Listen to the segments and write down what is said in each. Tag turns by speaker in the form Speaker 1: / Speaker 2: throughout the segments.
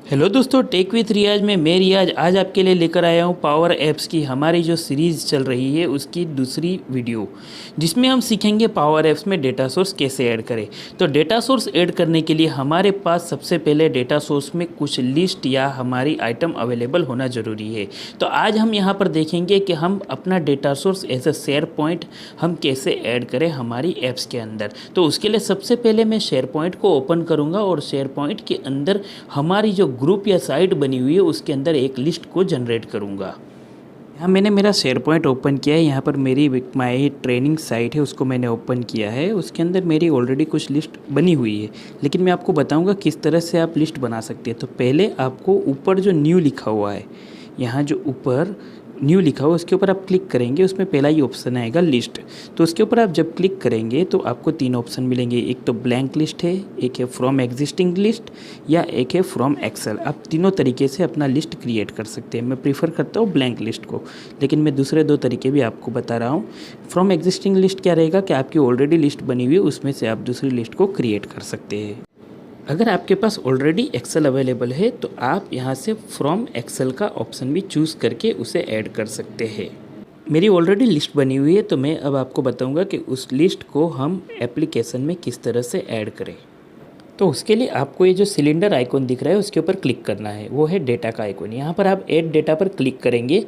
Speaker 1: Hello दोस्तों, take with रियाज में मैं रियाज आज आपके लिए लेकर आया हूँ पावर एप्स की हमारी जो सीरीज़ चल रही है उसकी दूसरी वीडियो, जिसमें हम सीखेंगे पावर एप्स में डेटा सोर्स कैसे ऐड करें। तो डेटा सोर्स ऐड करने के लिए हमारे पास सबसे पहले डेटा सोर्स में कुछ लिस्ट या हमारी आइटम अवेलेबल होना ज़रूरी है। तो आज हम यहाँ पर देखेंगे कि हम अपना data source as a SharePoint हम कैसे ऐड करें हमारी ऐप्स के अंदर। तो उसके लिए सबसे पहले मैं शेयर पॉइंट को ओपन करूँगा और शेयर पॉइंट के अंदर हमारी जो ग्रुप या साइट बनी हुई है उसके अंदर एक लिस्ट को जनरेट करूँगा। यहाँ मैंने मेरा शेयर पॉइंट ओपन किया है। यहाँ पर मेरी माई ट्रेनिंग साइट है उसको मैंने ओपन किया है। उसके अंदर मेरी ऑलरेडी कुछ लिस्ट बनी हुई है, लेकिन मैं आपको बताऊँगा किस तरह से आप लिस्ट बना सकते हैं। तो पहले आपको ऊपर जो न्यू लिखा हुआ है, यहाँ जो ऊपर न्यू लिखा हुआ उसके ऊपर आप क्लिक करेंगे, उसमें पहला ही ऑप्शन आएगा लिस्ट। तो उसके ऊपर आप जब क्लिक करेंगे तो आपको तीन ऑप्शन मिलेंगे। एक तो ब्लैंक लिस्ट है, एक है फ्रॉम एग्जिस्टिंग लिस्ट या एक है फ्रॉम एक्सेल। आप तीनों तरीके से अपना लिस्ट क्रिएट कर सकते हैं। मैं प्रीफर करता हूँ ब्लैंक लिस्ट को, लेकिन मैं दूसरे दो तरीके भी आपको बता रहा हूँ। फ्रॉम एग्जिस्टिंग लिस्ट क्या रहेगा कि आपकी ऑलरेडी लिस्ट बनी हुई है, उसमें से आप दूसरी लिस्ट को क्रिएट कर सकते हैं। अगर आपके पास ऑलरेडी एक्सेल अवेलेबल है तो आप यहाँ से फ्रॉम एक्सेल का ऑप्शन भी चूज़ करके उसे ऐड कर सकते हैं। मेरी ऑलरेडी लिस्ट बनी हुई है, तो मैं अब आपको बताऊंगा कि उस लिस्ट को हम एप्लीकेशन में किस तरह से ऐड करें। तो उसके लिए आपको ये जो सिलेंडर आइकॉन दिख रहा है उसके ऊपर क्लिक करना है, वो है डेटा का आइकॉन। यहाँ पर आप ऐड डेटा पर क्लिक करेंगे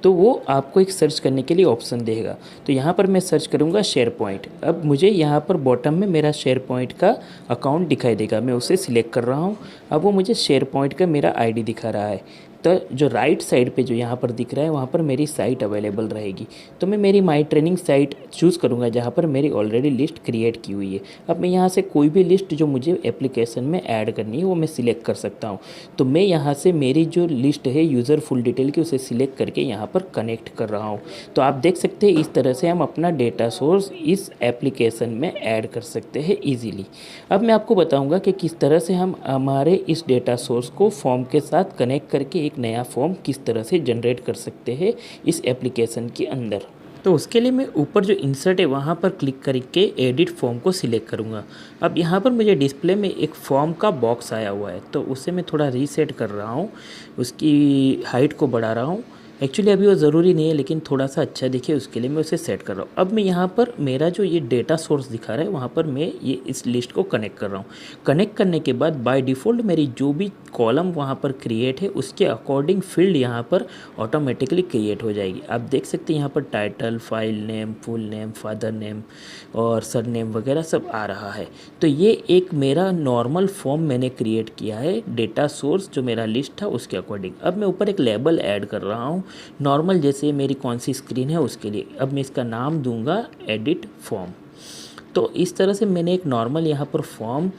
Speaker 1: तो वो आपको एक सर्च करने के लिए ऑप्शन देगा। तो यहाँ पर मैं सर्च करूँगा शेयर पॉइंट। अब मुझे यहाँ पर बॉटम में मेरा शेयर पॉइंट का अकाउंट दिखाई देगा, मैं उसे सिलेक्ट कर रहा हूँ। अब वो मुझे शेयर पॉइंट का मेरा आईडी दिखा रहा है। तो जो राइट साइड पे जो यहाँ पर दिख रहा है वहाँ पर मेरी साइट अवेलेबल रहेगी। तो मैं मेरी माई ट्रेनिंग साइट चूज़ करूँगा जहाँ पर मेरी ऑलरेडी लिस्ट क्रिएट की हुई है। अब मैं यहाँ से कोई भी लिस्ट जो मुझे एप्लीकेशन में ऐड करनी है वो मैं सिलेक्ट कर सकता हूँ। तो मैं यहाँ से मेरी जो लिस्ट है यूज़र फुल डिटेल की उसे सिलेक्ट करके यहाँ पर कनेक्ट कर रहा हूँ। तो आप देख सकते हैं इस तरह से हम अपना डेटा सोर्स इस एप्लीकेशन में ऐड कर सकते हैं ईजीली। अब मैं आपको बताऊँगा कि किस तरह से हम हमारे इस डेटा सोर्स को फॉर्म के साथ कनेक्ट करके एक नया फॉर्म किस तरह से जनरेट कर सकते हैं इस एप्लीकेशन के अंदर। तो उसके लिए मैं ऊपर जो इंसर्ट है वहाँ पर क्लिक करके एडिट फॉर्म को सिलेक्ट करूँगा। अब यहाँ पर मुझे डिस्प्ले में एक फॉर्म का बॉक्स आया हुआ है, तो उसे मैं थोड़ा रीसेट कर रहा हूँ, उसकी हाइट को बढ़ा रहा हूँ। एक्चुअली अभी वो ज़रूरी नहीं है, लेकिन थोड़ा सा अच्छा दिखे उसके लिए मैं उसे सेट कर रहा हूँ। अब मैं यहाँ पर मेरा जो ये डेटा सोर्स दिखा रहा है वहाँ पर मैं ये इस लिस्ट को कनेक्ट कर रहा हूँ। कनेक्ट करने के बाद बाय डिफ़ॉल्ट मेरी जो भी कॉलम वहाँ पर क्रिएट है उसके अकॉर्डिंग फील्ड यहाँ पर ऑटोमेटिकली क्रिएट हो जाएगी। आप देख सकते हैं यहाँ पर title, file name, full name, father name और सर नेम वगैरह सब आ रहा है। तो ये एक मेरा नॉर्मल फॉर्म मैंने क्रिएट किया है डेटा सोर्स जो मेरा लिस्ट था उसके अकॉर्डिंग। अब मैं ऊपर एक लेबल ऐड कर रहा हूँ नॉर्मल, जैसे मेरी कौन सी स्क्रीन है उसके लिए। अब मैं इसका नाम दूंगा एडिट फॉर्म। तो इस तरह से मैंने एक नॉर्मल यहाँ पर फॉर्म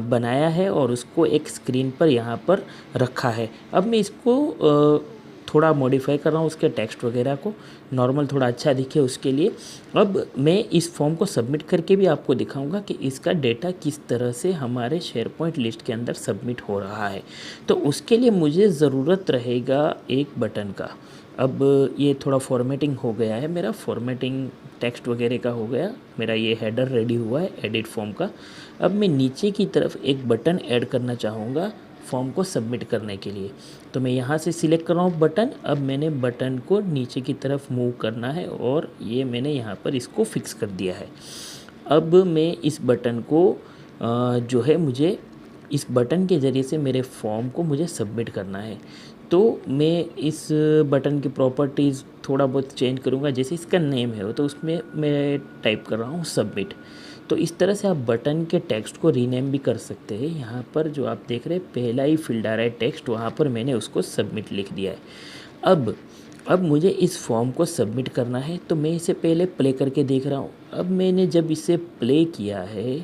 Speaker 1: बनाया है और उसको एक स्क्रीन पर यहाँ पर रखा है। अब मैं इसको थोड़ा मॉडिफाई कर रहा हूँ, उसके टेक्स्ट वगैरह को नॉर्मल थोड़ा अच्छा दिखे उसके लिए। अब मैं इस फॉर्म को सबमिट करके भी आपको दिखाऊंगा कि इसका डेटा किस तरह से हमारे शेयर पॉइंट लिस्ट के अंदर सबमिट हो रहा है। तो उसके लिए मुझे ज़रूरत रहेगा एक बटन का। अब ये थोड़ा फॉर्मेटिंग हो गया है, मेरा फॉर्मेटिंग टेक्स्ट वगैरह का हो गया, मेरा ये हेडर रेडी हुआ है एडिट फॉर्म का। अब मैं नीचे की तरफ एक बटन ऐड करना चाहूँगा फॉर्म को सबमिट करने के लिए। तो मैं यहाँ से सिलेक्ट कर रहा हूँ बटन। अब मैंने बटन को नीचे की तरफ मूव करना है और ये मैंने यहाँ पर इसको फिक्स कर दिया है। अब मैं इस बटन को जो है मुझे इस बटन के ज़रिए से मेरे फॉर्म को मुझे सबमिट करना है। तो मैं इस बटन की प्रॉपर्टीज़ थोड़ा बहुत चेंज करूँगा। जैसे इसका नेम है तो उसमें मैं टाइप कर रहा हूँ सबमिट। तो इस तरह से आप बटन के टेक्स्ट को रीनेम भी कर सकते हैं। यहाँ पर जो आप देख रहे हैं पहला ही फील्ड आ रहा है टेक्स्ट, वहाँ पर मैंने उसको सबमिट लिख दिया है। अब मुझे इस फॉर्म को सबमिट करना है, तो मैं इसे पहले प्ले करके देख रहा हूँ। अब मैंने जब इसे प्ले किया है,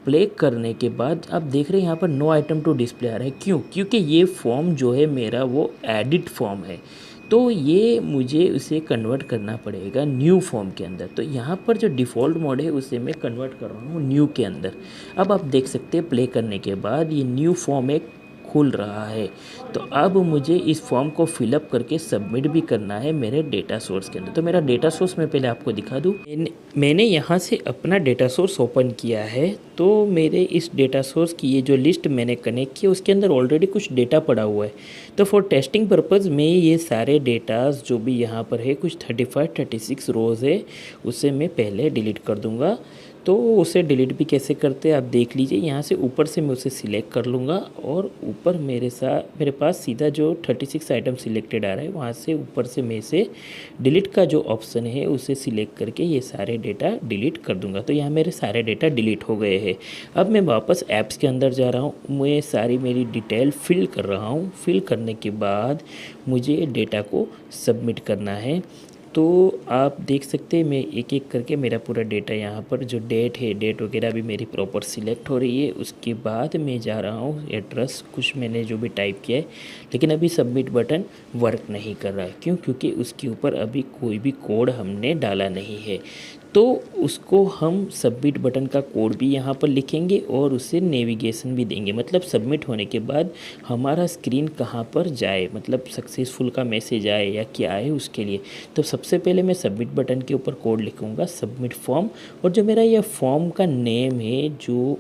Speaker 1: प्ले करने के बाद आप देख रहे हैं यहाँ पर नो आइटम टू डिस्प्ले आ रहा है। क्यों? क्योंकि ये फॉर्म जो है मेरा वो एडिट फॉर्म है, तो ये मुझे उसे कन्वर्ट करना पड़ेगा न्यू फॉर्म के अंदर। तो यहाँ पर जो डिफ़ॉल्ट मोड है उसे मैं कन्वर्ट कर रहा हूँ न्यू के अंदर। अब आप देख सकते हैं प्ले करने के बाद ये न्यू फॉर्म एक खुल रहा है। तो अब मुझे इस फॉर्म को फिलअप करके सबमिट भी करना है मेरे डेटा सोर्स के अंदर। तो मेरा डेटा सोर्स मैं पहले आपको दिखा दूँ। मैंने यहाँ से अपना डेटा सोर्स ओपन किया है। तो मेरे इस डेटा सोर्स की ये जो लिस्ट मैंने कनेक्ट की उसके अंदर ऑलरेडी कुछ डेटा पड़ा हुआ है। तो फॉर टेस्टिंग पर्पज़ मैं ये सारे डेटाज जो भी यहाँ पर है कुछ 35-36 रोज़ है उसे मैं पहले डिलीट कर दूँगा। तो उसे डिलीट भी कैसे करते हैं आप देख लीजिए। यहाँ से ऊपर से मैं उसे सिलेक्ट कर लूँगा और ऊपर मेरे पास सीधा जो 36 आइटम सिलेक्टेड आ रहा है वहाँ से ऊपर से मैं इसे डिलीट का जो ऑप्शन है उसे सिलेक्ट करके ये सारे डेटा डिलीट कर दूँगा। तो यहाँ मेरे सारे डेटा डिलीट हो गए हैं। अब मैं वापस ऐप्स के अंदर जा रहा हूँ। मैं सारी मेरी डिटेल फिल कर रहा हूँ। फिल करने के बाद मुझे डेटा को सबमिट करना है। तो आप देख सकते हैं मैं एक एक करके मेरा पूरा डेटा यहाँ पर जो डेट है डेट वगैरह भी मेरी प्रॉपर सिलेक्ट हो रही है। उसके बाद मैं जा रहा हूँ एड्रेस कुछ मैंने जो भी टाइप किया है, लेकिन अभी सबमिट बटन वर्क नहीं कर रहा है। क्यों? क्योंकि उसके ऊपर अभी कोई भी कोड हमने डाला नहीं है। तो उसको हम सबमिट बटन का कोड भी यहाँ पर लिखेंगे और उसे नेविगेशन भी देंगे। मतलब सबमिट होने के बाद हमारा स्क्रीन कहाँ पर जाए, मतलब सक्सेसफुल का मैसेज आए या क्या आए उसके लिए। तो सबसे पहले मैं सबमिट बटन के ऊपर कोड लिखूँगा सबमिट फॉर्म। और जो मेरा ये फॉर्म का नेम है जो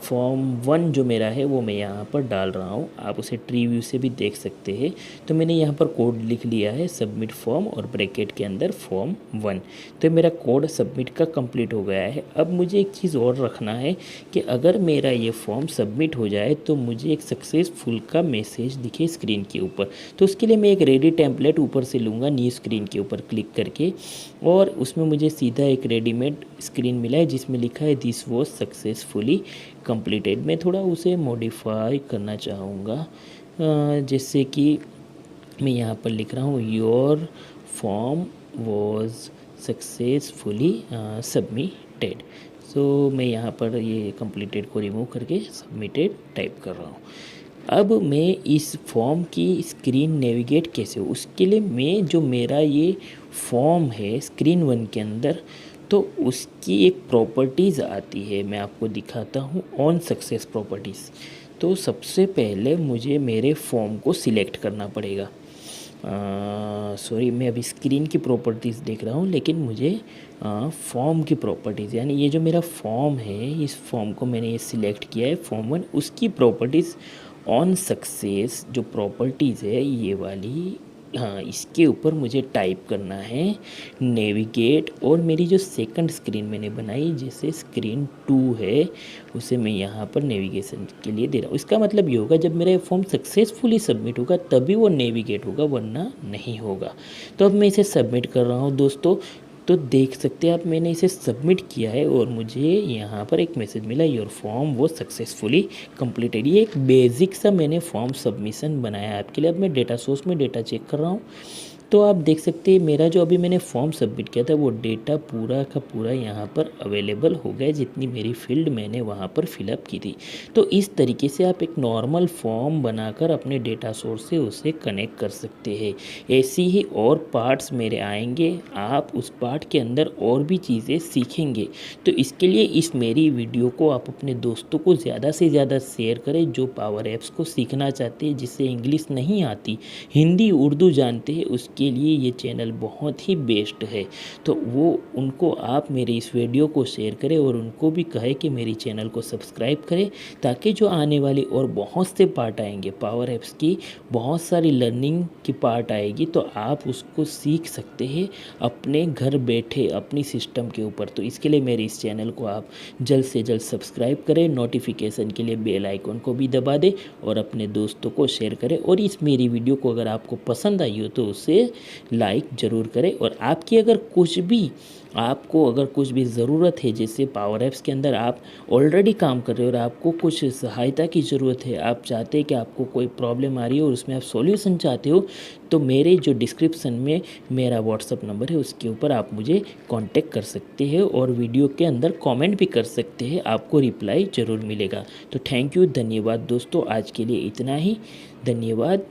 Speaker 1: फॉर्म 1 जो मेरा है वो मैं यहाँ पर डाल रहा हूँ। आप उसे ट्री व्यू से भी देख सकते हैं। तो मैंने यहाँ पर कोड लिख लिया है सबमिट फॉर्म और ब्रैकेट के अंदर फॉर्म 1। तो मेरा कोड सबमिट का कंप्लीट हो गया है। अब मुझे एक चीज़ और रखना है कि अगर मेरा ये फॉर्म सबमिट हो जाए तो मुझे एक सक्सेसफुल का मैसेज दिखे स्क्रीन के ऊपर। तो उसके लिए मैं एक रेडी टेम्पलेट ऊपर से लूँगा न्यू स्क्रीन के ऊपर क्लिक करके, और उसमें मुझे सीधा एक रेडीमेड स्क्रीन मिला है जिसमें लिखा है दिस वॉज सक्सेसफुली कंप्लीटेड। मैं थोड़ा उसे मॉडिफाई करना चाहूँगा, जैसे कि मैं यहाँ पर लिख रहा हूँ your form was successfully submitted. So मैं यहाँ पर ये कंप्लीटेड को रिमूव करके सबमिटेड टाइप कर रहा हूँ। अब मैं इस फॉर्म की स्क्रीन नेविगेट कैसे हो उसके लिए मैं जो मेरा ये फॉर्म है स्क्रीन 1 के अंदर, तो उसकी एक प्रॉपर्टीज़ आती है। मैं आपको दिखाता हूँ ऑन सक्सेस प्रॉपर्टीज़। तो सबसे पहले मुझे मेरे फॉर्म को सिलेक्ट करना पड़ेगा। सॉरी, मैं अभी स्क्रीन की प्रॉपर्टीज़ देख रहा हूँ, लेकिन मुझे फॉर्म की प्रॉपर्टीज़ यानी ये जो मेरा फॉर्म है इस फॉर्म को मैंने ये सिलेक्ट किया है फॉर्म 1, उसकी प्रॉपर्टीज़ ऑन सक्सेस जो प्रॉपर्टीज़ है ये वाली, हाँ इसके ऊपर मुझे टाइप करना है नेविगेट। और मेरी जो सेकंड स्क्रीन मैंने बनाई जैसे स्क्रीन 2 है उसे मैं यहाँ पर नेविगेशन के लिए दे रहा हूँ। इसका मतलब ये होगा जब मेरा फॉर्म सक्सेसफुली सबमिट होगा तभी वो नेविगेट होगा, वरना नहीं होगा। तो अब मैं इसे सबमिट कर रहा हूँ दोस्तों। तो देख सकते हैं आप मैंने इसे सबमिट किया है और मुझे यहाँ पर एक मैसेज मिला योर फॉर्म वो सक्सेसफुली कंप्लीटेड। ये एक बेसिक सा मैंने फॉर्म सबमिशन बनाया है आपके लिए। अब मैं डेटा सोर्स में डेटा चेक कर रहा हूँ। तो आप देख सकते हैं मेरा जो अभी मैंने फॉर्म सबमिट किया था वो डेटा पूरा का पूरा यहाँ पर अवेलेबल हो गया, जितनी मेरी फील्ड मैंने वहाँ पर फिलअप की थी। तो इस तरीके से आप एक नॉर्मल फॉर्म बनाकर अपने डेटा सोर्स से उसे कनेक्ट कर सकते हैं। ऐसी ही और पार्ट्स मेरे आएंगे, आप उस पार्ट के अंदर और भी चीज़ें सीखेंगे। तो इसके लिए इस मेरी वीडियो को आप अपने दोस्तों को ज़्यादा से ज़्यादा शेयर करें जो पावर ऐप्स को सीखना चाहते हैं, जिससे इंग्लिश नहीं आती, हिंदी उर्दू जानते हैं, उसके लिए ये चैनल बहुत ही बेस्ट है। तो वो उनको आप मेरे इस वीडियो को शेयर करें और उनको भी कहें कि मेरी चैनल को सब्सक्राइब करें, ताकि जो आने वाली और बहुत से पार्ट आएंगे पावर ऐप्स की, बहुत सारी लर्निंग की पार्ट आएगी, तो आप उसको सीख सकते हैं अपने घर बैठे अपनी सिस्टम के ऊपर। तो इसके लिए मेरे इस चैनल को आप जल्द से जल्द सब्सक्राइब करें, नोटिफिकेशन के लिए बेल आइकन को भी दबा दें और अपने दोस्तों को शेयर करें। और इस मेरी वीडियो को अगर आपको पसंद आई हो तो उसे लाइक ज़रूर करें। और आपकी अगर कुछ भी ज़रूरत है, जैसे पावर ऐप्स के अंदर आप ऑलरेडी काम कर रहे हो और आपको कुछ सहायता की ज़रूरत है, आप चाहते हैं कि आपको कोई प्रॉब्लम आ रही है और उसमें आप सॉल्यूशन चाहते हो, तो मेरे जो डिस्क्रिप्शन में मेरा व्हाट्सअप नंबर है उसके ऊपर आप मुझे कांटेक्ट कर सकते हैं और वीडियो के अंदर कमेंट भी कर सकते हैं, आपको रिप्लाई ज़रूर मिलेगा। तो थैंक यू, धन्यवाद दोस्तों, आज के लिए इतना ही। धन्यवाद।